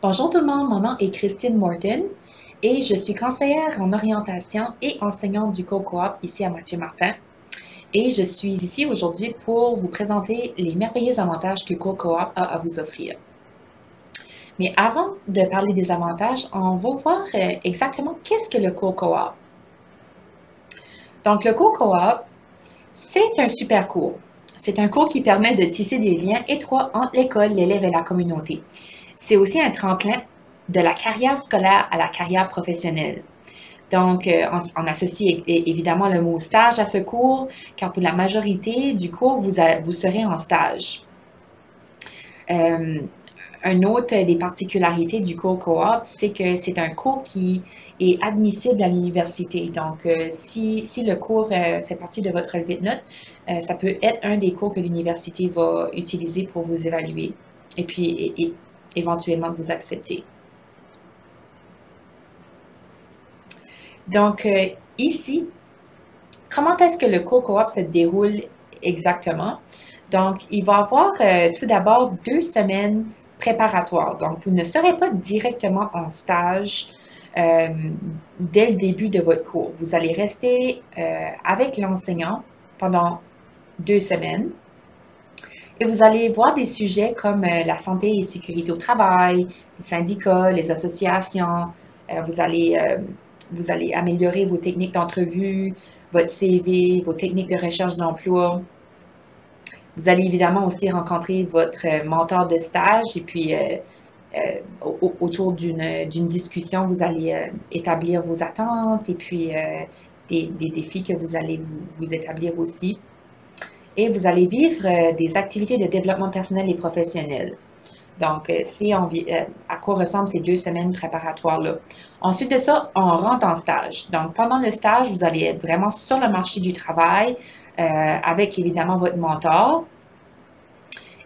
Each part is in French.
Bonjour tout le monde, mon nom est Christine Morton et je suis conseillère en orientation et enseignante du Co-coop ici à Mathieu-Martin. Et je suis ici aujourd'hui pour vous présenter les merveilleux avantages que Co-coop a à vous offrir. Mais avant de parler des avantages, on va voir exactement qu'est-ce que le Co-coop. Donc le Co-coop, c'est un super cours. C'est un cours qui permet de tisser des liens étroits entre l'école, l'élève et la communauté. C'est aussi un tremplin de la carrière scolaire à la carrière professionnelle. Donc, on associe évidemment le mot stage à ce cours, car pour la majorité du cours, vous serez en stage. Euh, un autre des particularités du cours coop, c'est que c'est un cours qui est admissible à l'université. Donc, si le cours fait partie de votre relevé de notes, ça peut être un des cours que l'université va utiliser pour vous évaluer et puis éventuellement vous accepter. Donc, ici, comment est-ce que le cours coop se déroule exactement? Donc, il va y avoir tout d'abord 2 semaines préparatoires. Donc, vous ne serez pas directement en stage euh, dès le début de votre cours. Vous allez rester avec l'enseignant pendant 2 semaines et vous allez voir des sujets comme la santé et sécurité au travail, les syndicats, les associations. Euh, vous allez, euh, vous allez améliorer vos techniques d'entrevue, votre CV, vos techniques de recherche d'emploi. Vous allez évidemment aussi rencontrer votre mentor de stage et puis autour d'une discussion, vous allez établir vos attentes et puis des défis que vous allez vous établir aussi. Et vous allez vivre des activités de développement personnel et professionnel. Donc, à quoi ressemblent ces 2 semaines préparatoires-là. Ensuite de ça, on rentre en stage. Donc, pendant le stage, vous allez être vraiment sur le marché du travail avec évidemment votre mentor.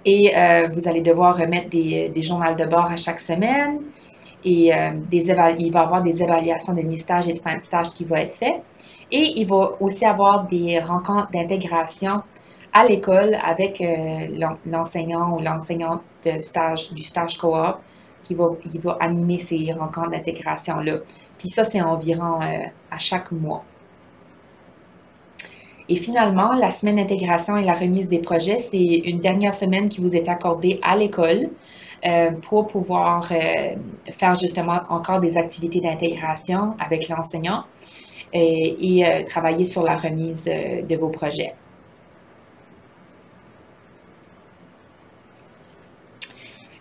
Et vous allez devoir remettre des journaux de bord à chaque semaine. Et il va y avoir des évaluations de mi-stage et de fin de stage qui vont être faites. Et il va aussi avoir des rencontres d'intégration à l'école avec l'enseignant ou l'enseignante du stage coop qui va animer ces rencontres d'intégration-là. Puis ça, c'est environ à chaque mois. Et finalement, la semaine d'intégration et la remise des projets, c'est une dernière semaine qui vous est accordée à l'école pour pouvoir faire justement encore des activités d'intégration avec l'enseignant et travailler sur la remise de vos projets.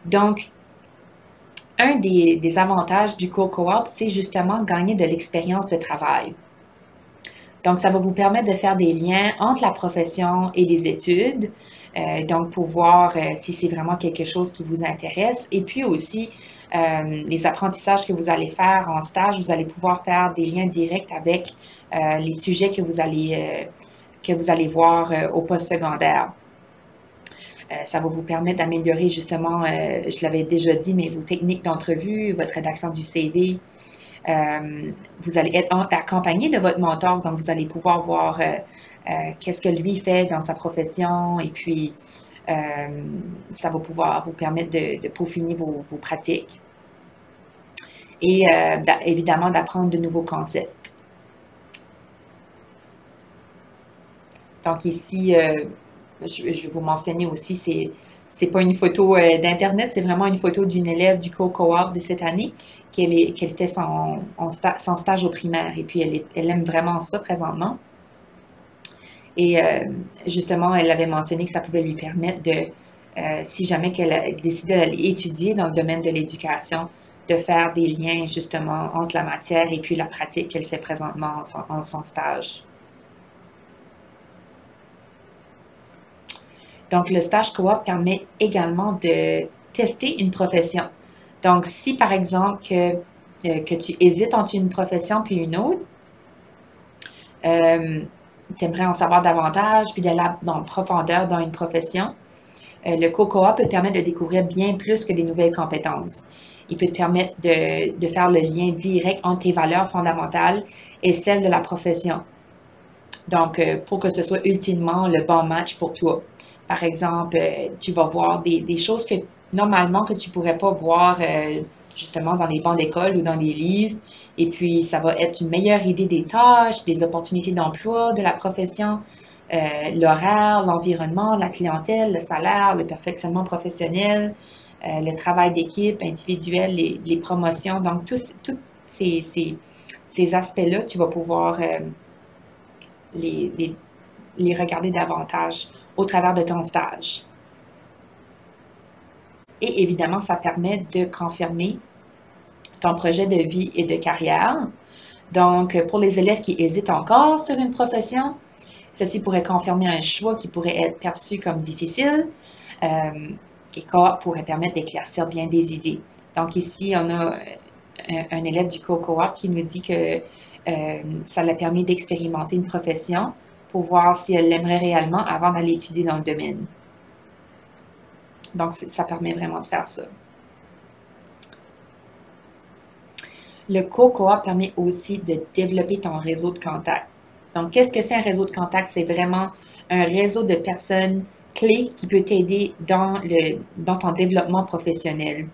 Donc, un des avantages du cours coop, c'est justement gagner de l'expérience de travail. Donc, ça va vous permettre de faire des liens entre la profession et les études, donc pour voir si c'est vraiment quelque chose qui vous intéresse. Et puis aussi, les apprentissages que vous allez faire en stage, vous allez pouvoir faire des liens directs avec les sujets que vous allez voir au postsecondaire. Ça va vous permettre d'améliorer justement, je l'avais déjà dit, mais vos techniques d'entrevue, votre rédaction du CV. Vous allez être accompagné de votre mentor, donc vous allez pouvoir voir qu'est-ce que lui fait dans sa profession et puis euh, ça va pouvoir vous permettre de peaufiner vos pratiques et évidemment d'apprendre de nouveaux concepts. Donc ici, je vais vous mentionner aussi, c'est pas une photo d'Internet, c'est vraiment une photo d'une élève du cours coop de cette année qu'elle fait son stage au primaire. Et puis, elle aime vraiment ça présentement. Et justement, elle avait mentionné que ça pouvait lui permettre si jamais qu'elle décidait d'aller étudier dans le domaine de l'éducation, de faire des liens justement entre la matière et puis la pratique qu'elle fait présentement en son stage. Donc, le stage coop permet également de tester une profession. Donc, si par exemple que tu hésites entre une profession puis une autre, tu aimerais en savoir davantage puis d'aller dans profondeur dans une profession, le co-coop peut te permettre de découvrir bien plus que des nouvelles compétences. Il peut te permettre de faire le lien direct entre tes valeurs fondamentales et celles de la profession. Donc, pour que ce soit ultimement le bon match pour toi. Par exemple, tu vas voir des choses que normalement que tu ne pourrais pas voir justement dans les bancs d'école ou dans les livres. Et puis, ça va être une meilleure idée des tâches, des opportunités d'emploi de la profession, l'horaire, l'environnement, la clientèle, le salaire, le perfectionnement professionnel, le travail d'équipe, individuel, les promotions. Donc, tous ces aspects-là, tu vas pouvoir les, les, les regarder davantage au travers de ton stage. Et évidemment, ça permet de confirmer ton projet de vie et de carrière. Donc, pour les élèves qui hésitent encore sur une profession, ceci pourrait confirmer un choix qui pourrait être perçu comme difficile et Co-op pourrait permettre d'éclaircir bien des idées. Donc ici, on a un élève du cours Co-op qui nous dit que ça l'a permis d'expérimenter une profession pour voir si elle l'aimerait réellement avant d'aller étudier dans le domaine. Donc, ça permet vraiment de faire ça. Le co-coop permet aussi de développer ton réseau de contacts. Donc, qu'est-ce que c'est un réseau de contacts? C'est vraiment un réseau de personnes clés qui peut t'aider dans ton développement professionnel.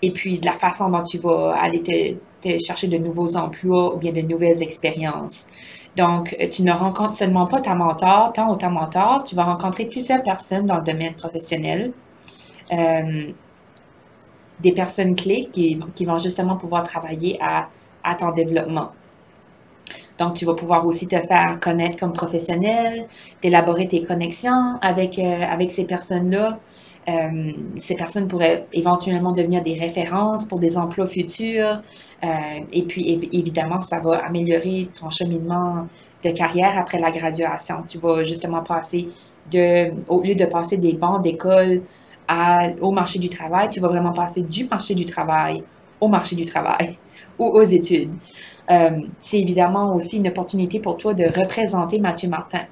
Et puis, de la façon dont tu vas aller te chercher de nouveaux emplois ou bien de nouvelles expériences. Donc, tu ne rencontres seulement pas ta mentor, ton ou ta mentor, tu vas rencontrer plusieurs personnes dans le domaine professionnel. Des personnes clés qui vont justement pouvoir travailler à ton développement. Donc, tu vas pouvoir aussi te faire connaître comme professionnel, d'élaborer tes connexions avec ces personnes-là. Ces personnes pourraient éventuellement devenir des références pour des emplois futurs. Et puis, évidemment, ça va améliorer ton cheminement de carrière après la graduation. Tu vas justement passer au lieu de passer des bancs d'école au marché du travail, tu vas vraiment passer du marché du travail au marché du travail ou aux études. C'est évidemment aussi une opportunité pour toi de représenter Mathieu Martin.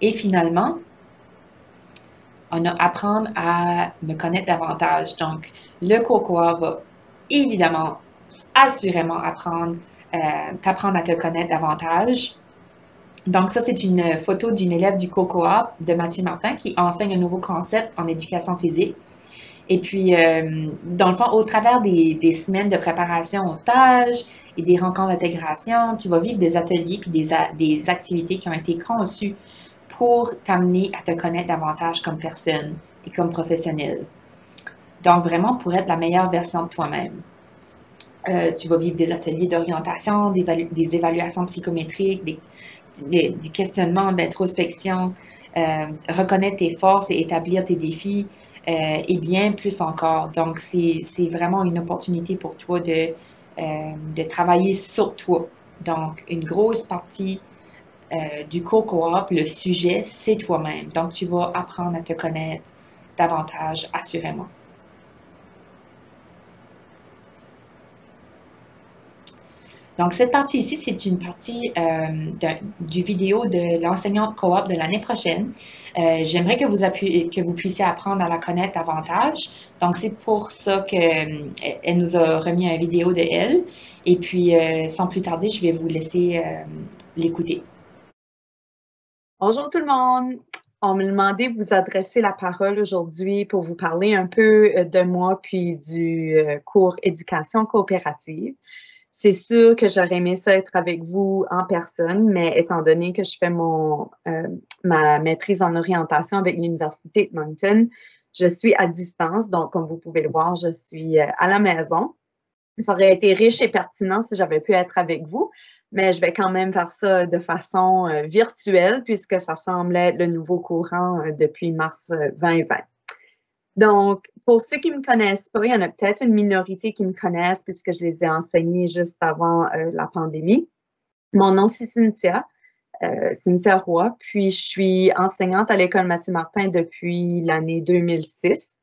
Et finalement, on a apprendre à me connaître davantage. Donc, le COCOA va évidemment, assurément t'apprendre à te connaître davantage. Donc, ça, c'est une photo d'une élève du COCOA de Mathieu Martin qui enseigne un nouveau concept en éducation physique. Et puis, dans le fond, au travers des semaines de préparation au stage et des rencontres d'intégration, tu vas vivre des ateliers puis des activités qui ont été conçues pour t'amener à te connaître davantage comme personne et comme professionnel. Donc, vraiment pour être la meilleure version de toi-même. Tu vas vivre des ateliers d'orientation, des évaluations psychométriques, du questionnement, d'introspection, reconnaître tes forces et établir tes défis, et bien plus encore. Donc, c'est vraiment une opportunité pour toi de travailler sur toi. Donc, une grosse partie du cours coop, le sujet, c'est toi-même. Donc, tu vas apprendre à te connaître davantage, assurément. Donc, cette partie ici, c'est une partie du vidéo de l'enseignante coop de l'année prochaine. J'aimerais que vous puissiez apprendre à la connaître davantage. Donc, c'est pour ça qu'elle nous a remis une vidéo de elle. Et puis, sans plus tarder, je vais vous laisser l'écouter. Bonjour tout le monde! On me demandait de vous adresser la parole aujourd'hui pour vous parler un peu de moi puis du cours éducation coopérative. C'est sûr que j'aurais aimé ça être avec vous en personne, mais étant donné que je fais ma maîtrise en orientation avec l'Université de Moncton, je suis à distance. Donc, comme vous pouvez le voir, je suis à la maison. Ça aurait été riche et pertinent si j'avais pu être avec vous, mais je vais quand même faire ça de façon virtuelle puisque ça semble être le nouveau courant depuis mars 2020. Donc, pour ceux qui ne me connaissent pas, il y en a peut-être une minorité qui me connaissent puisque je les ai enseignés juste avant la pandémie. Mon nom, c'est Cynthia Roy, puis je suis enseignante à l'École Mathieu Martin depuis l'année 2006.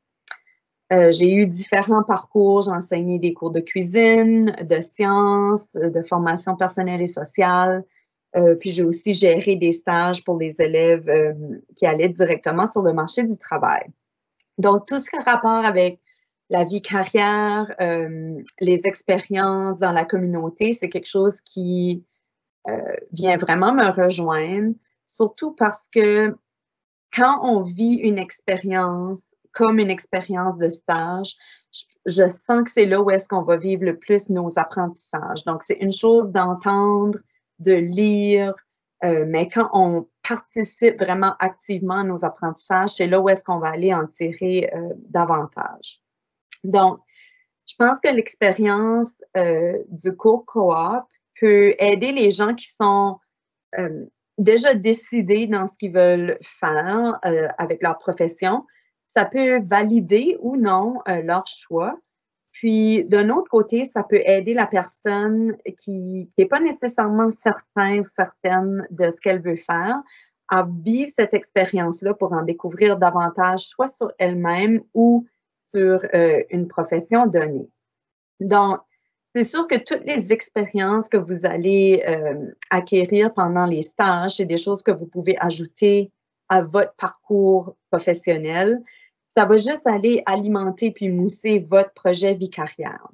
J'ai eu différents parcours. J'ai enseigné des cours de cuisine, de sciences, de formation personnelle et sociale. Puis j'ai aussi géré des stages pour les élèves qui allaient directement sur le marché du travail. Donc, tout ce qui a rapport avec la vie carrière, les expériences dans la communauté, c'est quelque chose qui vient vraiment me rejoindre, surtout parce que quand on vit une expérience comme une expérience de stage, je sens que c'est là où est-ce qu'on va vivre le plus nos apprentissages. Donc, c'est une chose d'entendre, de lire, mais quand on participe vraiment activement à nos apprentissages, c'est là où est-ce qu'on va aller en tirer davantage. Donc, je pense que l'expérience du cours coop peut aider les gens qui sont déjà décidés dans ce qu'ils veulent faire avec leur profession. Ça peut valider ou non leur choix. Puis, d'un autre côté, ça peut aider la personne qui n'est pas nécessairement certain ou certaine de ce qu'elle veut faire à vivre cette expérience-là pour en découvrir davantage, soit sur elle-même ou sur une profession donnée. Donc, c'est sûr que toutes les expériences que vous allez acquérir pendant les stages, c'est des choses que vous pouvez ajouter à votre parcours professionnel. Ça va juste aller alimenter puis mousser votre projet vie-carrière.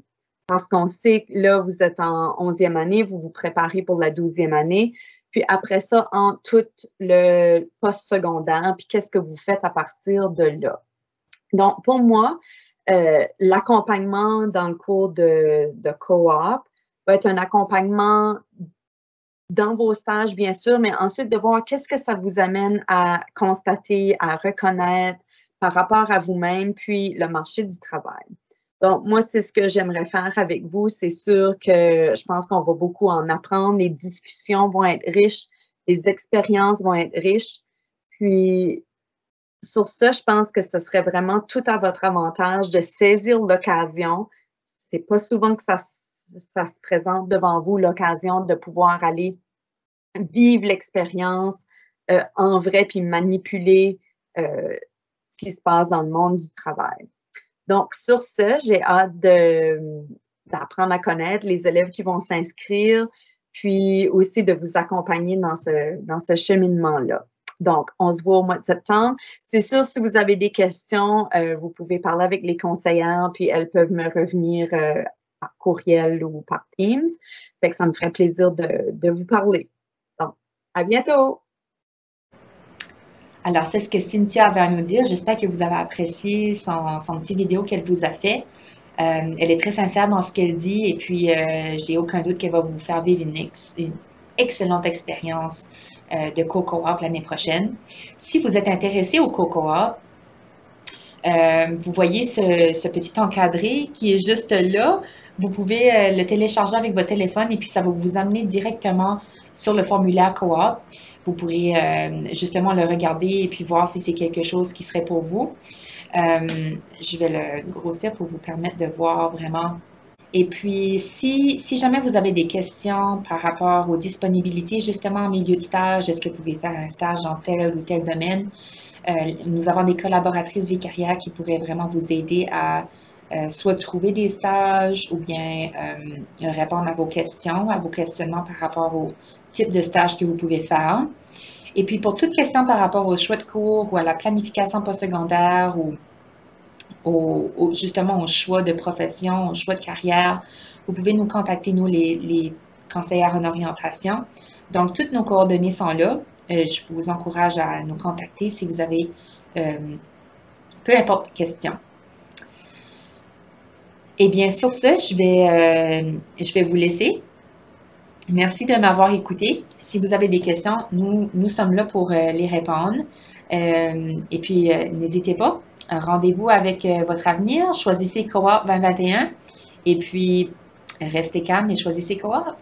Parce qu'on sait que là, vous êtes en 11e année, vous vous préparez pour la 12e année. Puis après ça, en tout le post-secondaire, puis qu'est-ce que vous faites à partir de là. Donc, pour moi, l'accompagnement dans le cours de coop va être un accompagnement dans vos stages, bien sûr, mais ensuite de voir qu'est-ce que ça vous amène à constater, à reconnaître par rapport à vous-même, puis le marché du travail. Donc, moi, c'est ce que j'aimerais faire avec vous. C'est sûr que je pense qu'on va beaucoup en apprendre. Les discussions vont être riches, les expériences vont être riches. Puis, sur ça, je pense que ce serait vraiment tout à votre avantage de saisir l'occasion. C'est pas souvent que ça se présente devant vous, l'occasion de pouvoir aller vivre l'expérience en vrai puis manipuler ce qui se passe dans le monde du travail. Donc, sur ce, j'ai hâte d'apprendre à connaître les élèves qui vont s'inscrire, puis aussi de vous accompagner dans ce cheminement-là. Donc, on se voit au mois de septembre. C'est sûr, si vous avez des questions, vous pouvez parler avec les conseillères, puis elles peuvent me revenir par courriel ou par Teams. Fait que ça me ferait plaisir de vous parler. Donc, à bientôt! Alors, c'est ce que Cynthia avait à nous dire. J'espère que vous avez apprécié son petit vidéo qu'elle vous a fait. Elle est très sincère dans ce qu'elle dit et puis j'ai aucun doute qu'elle va vous faire vivre une excellente expérience de co-coop l'année prochaine. Si vous êtes intéressé au co-coop, vous voyez ce petit encadré qui est juste là. Vous pouvez le télécharger avec votre téléphone et puis ça va vous amener directement sur le formulaire coop. Vous pourrez justement le regarder et puis voir si c'est quelque chose qui serait pour vous. Je vais le grossir pour vous permettre de voir vraiment. Et puis, si jamais vous avez des questions par rapport aux disponibilités, justement en milieu de stage, est-ce que vous pouvez faire un stage dans tel ou tel domaine? Nous avons des collaboratrices vicariaires qui pourraient vraiment vous aider à soit trouver des stages ou bien répondre à vos questions, à vos questionnements par rapport au type de stage que vous pouvez faire. Et puis, pour toute question par rapport au choix de cours ou à la planification postsecondaire ou justement au choix de profession, au choix de carrière, vous pouvez nous contacter, nous, les conseillères en orientation. Donc, toutes nos coordonnées sont là. Je vous encourage à nous contacter si vous avez peu importe question. Et bien, sur ce, je vais vous laisser. Merci de m'avoir écouté. Si vous avez des questions, nous sommes là pour les répondre. Et puis, n'hésitez pas. Rendez-vous avec votre avenir. Choisissez Coop 2021. Et puis, restez calme et choisissez Coop.